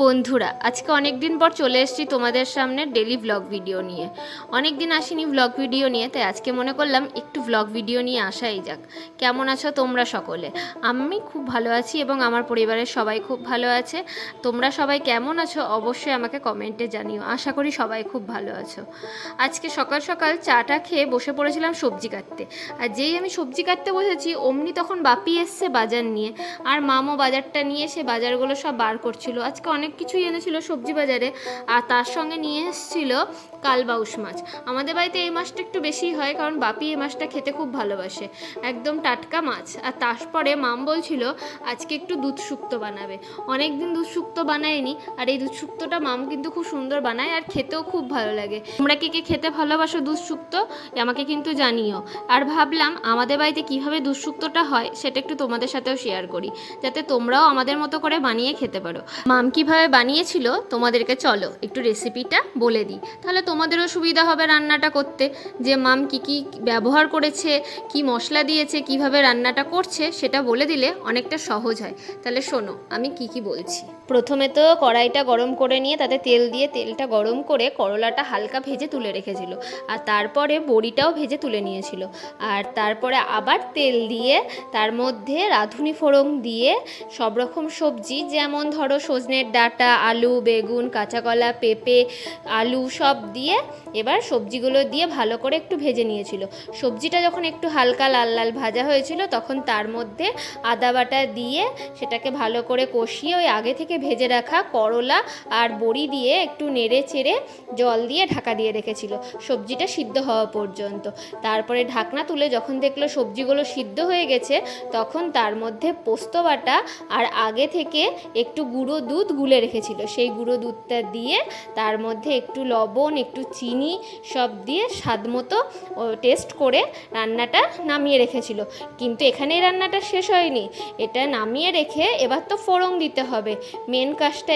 বন্ধুরা, আজকে অনেক দিন পর চলে এসেছি তোমাদের সামনে ডেলি ব্লগ ভিডিও নিয়ে। অনেক দিন আসিনি ব্লগ ভিডিও নিয়ে, তাই আজকে মনে করলাম একটু ব্লগ ভিডিও নিয়ে আসাই যাক। কেমন আছো তোমরা সকলে? আমি খুব ভালো আছি এবং আমার পরিবারের সবাই খুব ভালো আছে। তোমরা সবাই কেমন আছো অবশ্যই আমাকে কমেন্টে জানিও। আশা করি সবাই খুব ভালো আছো। আজকে সকাল সকাল চাটা খেয়ে বসে পড়েছিলাম সবজি কাটতে। আর যেই আমি সবজি কাটতে বসেছি অমনি তখন বাপি এসছে বাজার নিয়ে, আর মামও বাজারটা নিয়ে এসে বাজারগুলো সব বার করছিল। আজকে অনেক কিছুই এনেছিল সবজি বাজারে, আর তার সঙ্গে নিয়ে এসেছিল কালবাউস মাছ। আমাদের বাড়িতে এই মাছটা একটু বেশি হয়, কারণ বাপি এই মাছটা খেতে খুব ভালোবাসে, একদম টাটকা মাছ। আর তারপরে মাম বলছিল আজকে একটু দুধ শুক্তো বানাবে। অনেক দিন দুধ শুক্তো বানায়নি, আর এই দুধ শুক্তোটা মাম কিন্তু খুব সুন্দর বানায় আর খেতেও খুব ভালো লাগে। তোমরা কে কে খেতে ভালোবাসো দুধ শুক্তো আমাকে কিন্তু জানিও। আর ভাবলাম আমাদের বাড়িতে কীভাবে দুধ শুক্তোটা হয় সেটা একটু তোমাদের সাথেও শেয়ার করি, যাতে তোমরাও আমাদের মতো করে বানিয়ে খেতে পারো। মাম কীভাবে বানিয়েছিল তোমাদেরকে চলো একটু রেসিপিটা বলে দিই, তাহলে তোমাদেরও সুবিধা হবে রান্নাটা করতে। যে মাম কী কী ব্যবহার করেছে, কি মশলা দিয়েছে, কিভাবে রান্নাটা করছে সেটা বলে দিলে অনেকটা সহজ হয়। তাহলে শোনো আমি কি কি বলছি। প্রথমে তো কড়াইটা গরম করে নিয়ে তাতে তেল দিয়ে তেলটা গরম করে করলাটা হালকা ভেজে তুলে রেখেছিল, আর তারপরে বড়িটাও ভেজে তুলে নিয়েছিল। আর তারপরে আবার তেল দিয়ে তার মধ্যে রাঁধুনি ফোড়ন দিয়ে সব রকম সবজি, যেমন ধরো সজনের ডাঁটা, আলু, বেগুন, কাঁচা কলা, পেঁপে, আলু সব দিয়ে এবার সবজিগুলো দিয়ে ভালো করে একটু ভেজে নিয়েছিল। সবজিটা যখন একটু হালকা লাল লাল ভাজা হয়েছিল তখন তার মধ্যে আদা বাটা দিয়ে সেটাকে ভালো করে কষিয়ে ওই আগে থেকে ভেজে রাখা করলা আর বড়ি দিয়ে একটু নেড়ে চেড়ে জল দিয়ে ঢাকা দিয়ে রেখেছিল সবজিটা সিদ্ধ হওয়া পর্যন্ত। তারপরে ঢাকনা তুলে যখন দেখলো সবজিগুলো সিদ্ধ হয়ে গেছে তখন তার মধ্যে পোস্ত বাটা আর আগে থেকে একটু গুঁড়ো দুধ গুলে রেখেছিল সেই গুঁড়ো দুধটা দিয়ে তার মধ্যে একটু লবণ, একটু চিনি সব দিয়ে স্বাদ মতো টেস্ট করে রান্নাটা নামিয়ে রেখেছিল। কিন্তু এখানে রান্নাটা শেষ হয়নি, এটা নামিয়ে রেখে এবার তো ফোড়ন দিতে হবে। মেন কাজটা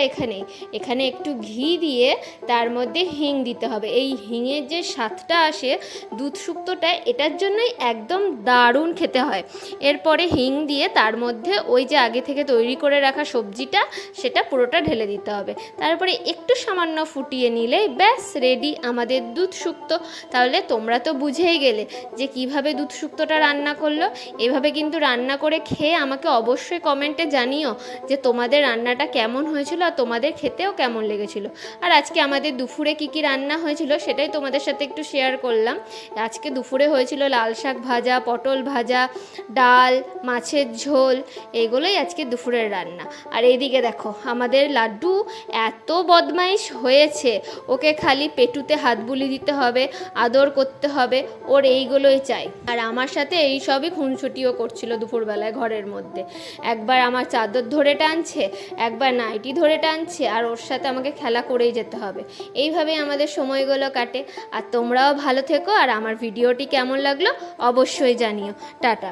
এখানে একটু ঘি দিয়ে তার মধ্যে হিং দিতে হবে। এই হিঙের যে স্বাদটা আসে দুধ শুক্তোটা, এটার জন্যই একদম দারুণ খেতে হয়। এরপরে হিং দিয়ে তার মধ্যে ওই যে আগে থেকে তৈরি করে রাখা সবজিটা সেটা পুরোটা ঢেলে দিতে হবে। তারপরে একটু সামান্য ফুটিয়ে নিলেই ব্যাস রেডি আমাদের দুধ শুক্তো। তাহলে তোমরা তো বুঝেই গেলে যে কিভাবে দুধ শুক্তোটা রান্না করলো। এভাবে কিন্তু রান্না করে খেয়ে আমাকে অবশ্যই কমেন্টে জানিও যে তোমাদের রান্নাটা কেমন হয়েছিল আর তোমাদের খেতেও কেমন লেগেছিল। আর আজকে আমাদের দুপুরে কি কি রান্না হয়েছিল সেটাই তোমাদের সাথে একটু শেয়ার করলাম। আজকে দুপুরে হয়েছিল লাল শাক ভাজা, পটল ভাজা, ডাল, মাছের ঝোল, এগুলোই আজকে দুপুরের রান্না। আর এইদিকে দেখো আমাদের লাড্ডু এত বদমাইশ হয়েছে, ওকে খালি পেটুতে হাত বুলি দিতে হবে, আদর করতে হবে, ওর এইগুলোই চাই। আর আমার সাথে এই সবই খুনসুটিও করছিল দুপুরবেলায় ঘরের মধ্যে। একবার আমার চাদর ধরে টানছে, একবার নাইটি ধরে টানছে, আর ওর সাথে আমাকে খেলা করেই যেতে হবে। এইভাবেই আমাদের সময়গুলো কাটে। আর তোমরাও ভালো থেকো, আর আমার ভিডিওটি কেমন লাগলো অবশ্যই জানিও। টাটা।